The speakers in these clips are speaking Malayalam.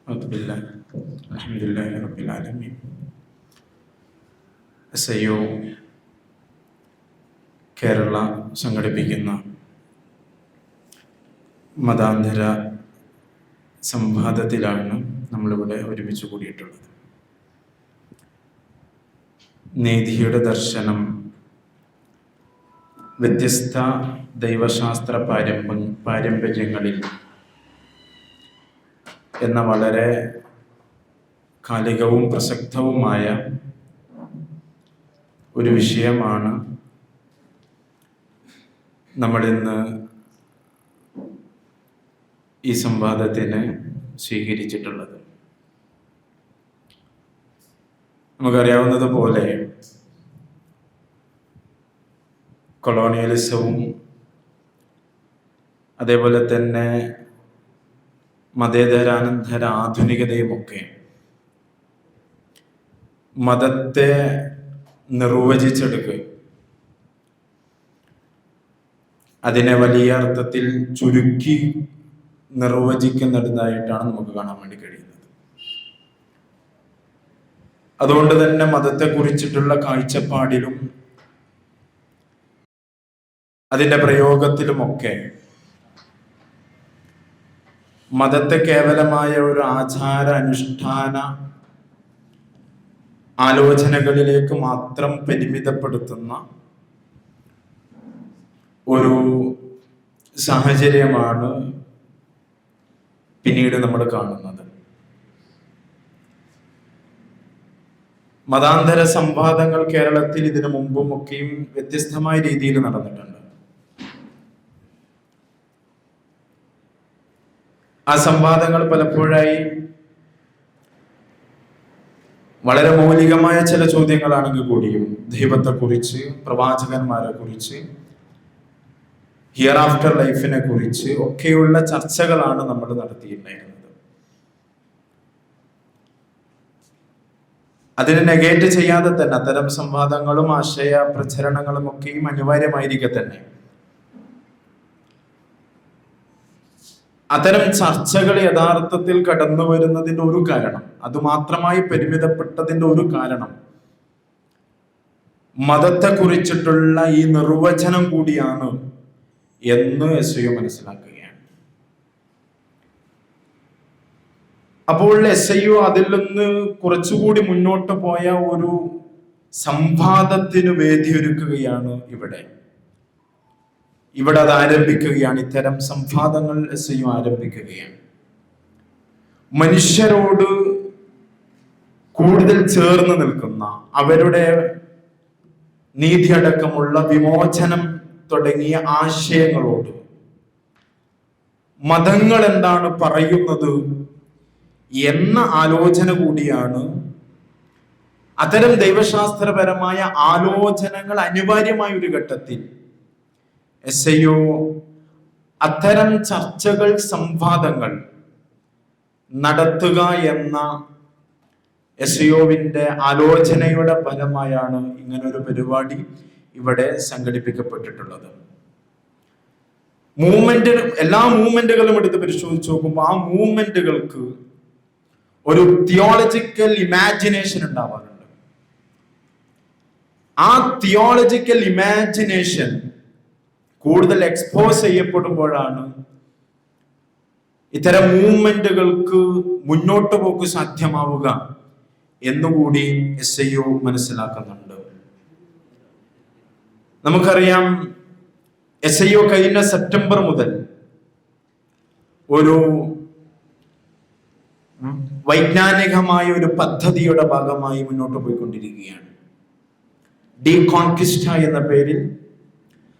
അൽഹംദുലില്ലാഹി റബ്ബിൽ ആലമീൻ. SIO കേരള സംഘടിപ്പിക്കുന്ന മതാന്തര സംവാദത്തിലാണ് നമ്മളിവിടെ ഒരുമിച്ച് കൂടിയിട്ടുള്ളത്. നീതിയുടെ ദർശനം വ്യത്യസ്ത ദൈവശാസ്ത്ര പാരമ്പര്യങ്ങളിൽ എന്ന വളരെ കാലികവും പ്രസക്തവുമായ ഒരു വിഷയമാണ് നമ്മളിന്ന് ഈ സംവാദത്തിന് സ്വീകരിച്ചിട്ടുള്ളത്. നമുക്കറിയാവുന്നതുപോലെ കൊളോണിയലിസവും അതേപോലെ തന്നെ മതേതരാനന്തര ആധുനികതയുമൊക്കെ മതത്തെ നിർവചിച്ചെടുക്കുക, അതിനെ വലിയ അർത്ഥത്തിൽ ചുരുക്കി നിർവചിക്കുന്നിടത്തായിട്ടാണ് നമുക്ക് കാണാൻ വേണ്ടി കഴിയുന്നത്. അതുകൊണ്ട് തന്നെ മതത്തെ കുറിച്ചിട്ടുള്ള കാഴ്ചപ്പാടിലും അതിൻ്റെ പ്രയോഗത്തിലുമൊക്കെ മതത്തെ കേവലമായ ഒരു ആചാര അനുഷ്ഠാന ആലോചനകളിലേക്ക് മാത്രം പരിമിതപ്പെടുത്തുന്ന ഒരു സാഹചര്യമാണ് പിന്നീട് നമ്മൾ കാണുന്നത്. മതാന്തര സംവാദങ്ങൾ കേരളത്തിൽ ഇതിനു മുമ്പും ഒക്കെയും വ്യത്യസ്തമായ രീതിയിൽ നടന്നിട്ടുണ്ട്. ആ സംവാദങ്ങൾ പലപ്പോഴായി വളരെ മൗലികമായ ചില ചോദ്യങ്ങളാണെങ്കിൽ കൂടിയും ദൈവത്തെക്കുറിച്ച്, പ്രവാചകന്മാരെ കുറിച്ച്, ഹിയർ ആഫ്റ്റർ ലൈഫിനെ കുറിച്ച് ഒക്കെയുള്ള ചർച്ചകളാണ് നമ്മൾ നടത്തിയിട്ടുണ്ടായിരുന്നത്. അതിനെ നെഗേറ്റ് ചെയ്യാതെ തന്നെ അത്തരം സംവാദങ്ങളും ആശയ പ്രചരണങ്ങളും ഒക്കെയും അനിവാര്യമായിരിക്കെ തന്നെ അത്തരം ചർച്ചകൾ യഥാർത്ഥത്തിൽ കടന്നു വരുന്നതിൻ്റെ ഒരു കാരണം, അതുമാത്രമായി പരിമിതപ്പെട്ടതിൻ്റെ ഒരു കാരണം മതത്തെ കുറിച്ചിട്ടുള്ള ഈ നിർവചനം കൂടിയാണ് എന്ന് SIO മനസ്സിലാക്കുകയാണ്. അപ്പോൾ SIO അതിൽ നിന്ന് കുറച്ചുകൂടി മുന്നോട്ട് പോയ ഒരു സംവാദത്തിന് വേദിയൊരുക്കുകയാണ് ഇവിടെ അത് ആരംഭിക്കുകയാണ്. ഇത്തരം സംവാദങ്ങൾ SIO ആരംഭിക്കുകയാണ്. മനുഷ്യരോട് കൂടുതൽ ചേർന്ന് നിൽക്കുന്ന, അവരുടെ നീതിയടക്കമുള്ള വിമോചനം തുടങ്ങിയ ആശയങ്ങളോട് മതങ്ങൾ എന്താണ് പറയുന്നത് എന്ന ആലോചന കൂടിയാണ്. അത്തരം ദൈവശാസ്ത്രപരമായ ആലോചനകൾ അനിവാര്യമായ ഒരു ഘട്ടത്തിൽ SIO അത്തരം ചർച്ചകൾ, സംവാദങ്ങൾ നടത്തുക എന്ന SIOവിന്റെ ആലോചനയുടെ ഫലമായാണ് ഇങ്ങനൊരു പരിപാടി ഇവിടെ സംഘടിപ്പിക്കപ്പെട്ടിട്ടുള്ളത്. എല്ലാ മൂവ്മെന്റുകളും എടുത്ത് പരിശോധിച്ച് നോക്കുമ്പോൾ ആ മൂവ്മെന്റുകൾക്ക് ഒരു തിയോളജിക്കൽ ഇമാജിനേഷൻ ഉണ്ടാവാറുണ്ട്. ആ തിയോളജിക്കൽ ഇമാജിനേഷൻ കൂടുതൽ എക്സ്പോസ് ചെയ്യപ്പെടുമ്പോഴാണ് ഇത്തരം മൂവ്മെന്റുകൾക്ക് മുന്നോട്ട് പോക്ക് സാധ്യമാവുക എന്നുകൂടി SIO മനസ്സിലാക്കുന്നുണ്ട്. നമുക്കറിയാം, SIO കഴിഞ്ഞ സെപ്റ്റംബർ മുതൽ ഒരു വൈജ്ഞാനികമായ ഒരു പദ്ധതിയുടെ ഭാഗമായി മുന്നോട്ട് പോയിക്കൊണ്ടിരിക്കുകയാണ്. ഡീകോൺക്വിസ്റ്റ എന്ന പേരിൽ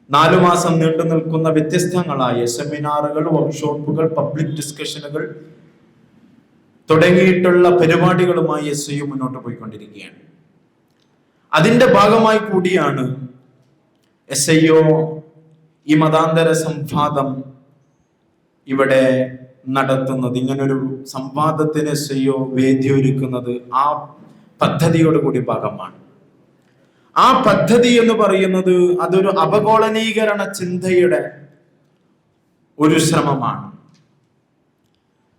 4 മാസം നീണ്ടു നിൽക്കുന്ന വ്യത്യസ്തങ്ങളായ സെമിനാറുകൾ, വർക്ക്ഷോപ്പുകൾ, പബ്ലിക് ഡിസ്കഷനുകൾ തുടങ്ങിയിട്ടുള്ള പരിപാടികളുമായി SIO മുന്നോട്ട് പോയിക്കൊണ്ടിരിക്കുകയാണ്. അതിന്റെ ഭാഗമായി കൂടിയാണ് SIO ഈ മതാന്തര സംവാദം ഇവിടെ നടത്തുന്നത്. ഇങ്ങനൊരു സംവാദത്തിന് SIO വേദിയൊരുക്കുന്നത് ആ പദ്ധതിയോട് കൂടി ഭാഗമാണ്. ആ പദ്ധതി എന്ന് പറയുന്നത് അതൊരു അപകോളനീകരണ ചിന്തയുടെ ഒരു ശ്രമമാണ്.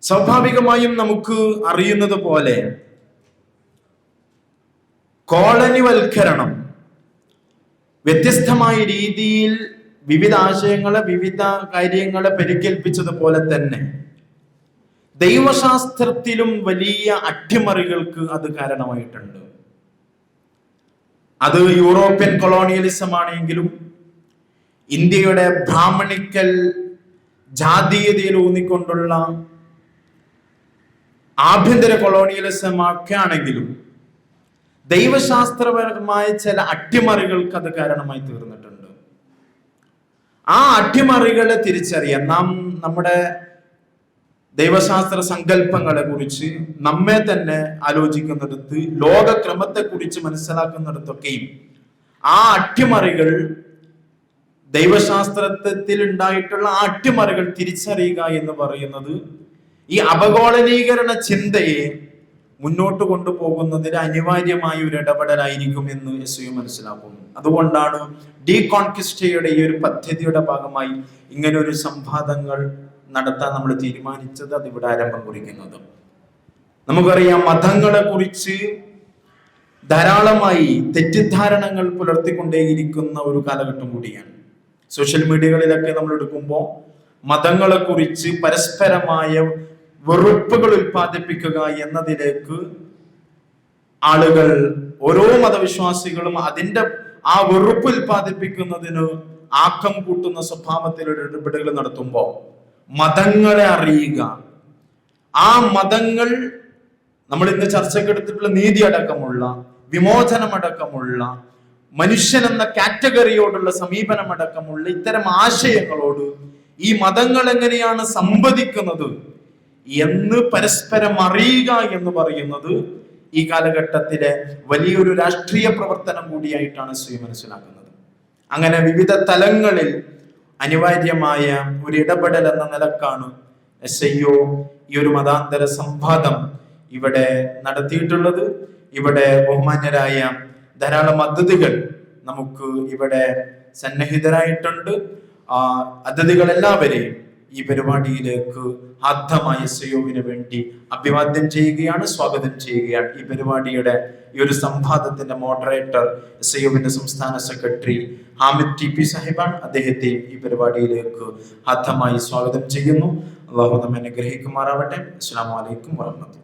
സ്വാഭാവികമായും നമുക്ക് അറിയുന്നത് പോലെ കോളനിവൽക്കരണം വ്യത്യസ്തമായ രീതിയിൽ വിവിധ ആശയങ്ങളെ, വിവിധ കാര്യങ്ങളെ പരികൽപ്പിച്ചതുപോലെ തന്നെ ദൈവശാസ്ത്രത്തിലും വലിയ അട്ടിമറികൾക്ക് അത് കാരണമായിട്ടുണ്ട്. അത് യൂറോപ്യൻ കൊളോണിയലിസം ആണെങ്കിലും, ഇന്ത്യയുടെ ബ്രാഹ്മണിക്കൽ ജാതീയതയിൽ ഊന്നിക്കൊണ്ടുള്ള ആഭ്യന്തര കൊളോണിയലിസം ഒക്കെ ആണെങ്കിലും, ദൈവശാസ്ത്രപരമായ ചില അട്ടിമറികൾക്ക് അത് കാരണമായി തീർന്നിട്ടുണ്ട്. ആ അട്ടിമറികളെ തിരിച്ചറിയാൻ നാം നമ്മുടെ ദൈവശാസ്ത്ര സങ്കല്പങ്ങളെ കുറിച്ച് നമ്മെ തന്നെ ആലോചിക്കുന്നിടത്ത്, ലോകക്രമത്തെ കുറിച്ച് മനസ്സിലാക്കുന്നിടത്തൊക്കെയും ആ അട്ടിമറികൾ, ദൈവശാസ്ത്രത്തിൽ ഉണ്ടായിട്ടുള്ള ആ അട്ടിമറികൾ തിരിച്ചറിയുക എന്ന് പറയുന്നത് ഈ അപകോളനീകരണ ചിന്തയെ മുന്നോട്ട് കൊണ്ടുപോകുന്നതിന് അനിവാര്യമായ ഒരു ഇടപെടലായിരിക്കും എന്ന് എസ്യു മനസ്സിലാക്കുന്നു. അതുകൊണ്ടാണ് ഡീകോൺക്വിസ്റ്റയുടെ ഈ ഒരു പദ്ധതിയുടെ ഭാഗമായി ഇങ്ങനെ ഒരു സംവാദങ്ങൾ നടത്താൻ നമ്മൾ തീരുമാനിച്ചത്, അതിവിടെ ആരംഭം കുറിക്കുന്നത്. നമുക്കറിയാം, മതങ്ങളെ കുറിച്ച് ധാരാളമായി തെറ്റിദ്ധാരണകൾ പുലർത്തിക്കൊണ്ടേയിരിക്കുന്ന ഒരു കാലഘട്ടം കൂടിയാണ്. സോഷ്യൽ മീഡിയകളിലൊക്കെ നമ്മൾ എടുക്കുമ്പോൾ മതങ്ങളെ കുറിച്ച് പരസ്പരമായ വെറുപ്പുകൾ ഉൽപ്പാദിപ്പിക്കുക എന്നതിലേക്ക് ആളുകൾ, ഓരോ മതവിശ്വാസികളും അതിന്റെ ആ വെറുപ്പ് ഉൽപ്പാദിപ്പിക്കുന്നതിന് ആക്കം കൂട്ടുന്ന സ്വഭാവത്തിലൊരു ഇടപെടലുകൾ നടത്തുമ്പോൾ മതങ്ങളെ അറിയുക, ആ മതങ്ങൾ നമ്മൾ ഇന്ന് ചർച്ചക്കെടുത്തിട്ടുള്ള നീതി അടക്കമുള്ള, വിമോചനമടക്കമുള്ള, മനുഷ്യൻ എന്ന കാറ്റഗറിയോടുള്ള സമീപനമടക്കമുള്ള ഇത്തരം ആശയങ്ങളോട് ഈ മതങ്ങൾ എങ്ങനെയാണ് സംവദിക്കുന്നത് എന്ന് പരസ്പരം അറിയുക എന്ന് പറയുന്നത് ഈ കാലഘട്ടത്തിലെ വലിയൊരു രാഷ്ട്രീയ പ്രവർത്തനം കൂടിയായിട്ടാണ് സ്വയം മനസ്സിലാക്കുന്നത്. അങ്ങനെ വിവിധ തലങ്ങളിൽ അനിവാര്യമായ ഒരു ഇടപെടൽ എന്ന നിലക്കാണ് SIO ഈ ഒരു മതാന്തര സംവാദം ഇവിടെ നടത്തിയിട്ടുള്ളത്. ഇവിടെ ബഹുമാന്യരായ ധാരാളം അതിഥികൾ നമുക്ക് ഇവിടെ സന്നിഹിതരായിട്ടുണ്ട്. അതിഥികളെല്ലാവരെയും ഈ പരിപാടിയിലേക്ക് ആദ്യമായി SIOവിന് വേണ്ടി അഭിവാദ്യം ചെയ്യുകയാണ്, സ്വാഗതം ചെയ്യുകയാണ്. ഈ പരിപാടിയുടെ ഈ ഒരു സംവാദത്തിന്റെ മോഡറേറ്റർ SIOവിന്റെ സംസ്ഥാന സെക്രട്ടറി ഹാമിദ് TP സാഹിബാണ്. അദ്ദേഹത്തെയും ഈ പരിപാടിയിലേക്ക് ആദ്യമായി സ്വാഗതം ചെയ്യുന്നു. അല്ലാഹു നമ്മെ അനുഗ്രഹിക്കുമാറാവട്ടെ. അസ്സലാമു അലൈക്കും വറഹ്മത്തുള്ളാഹി.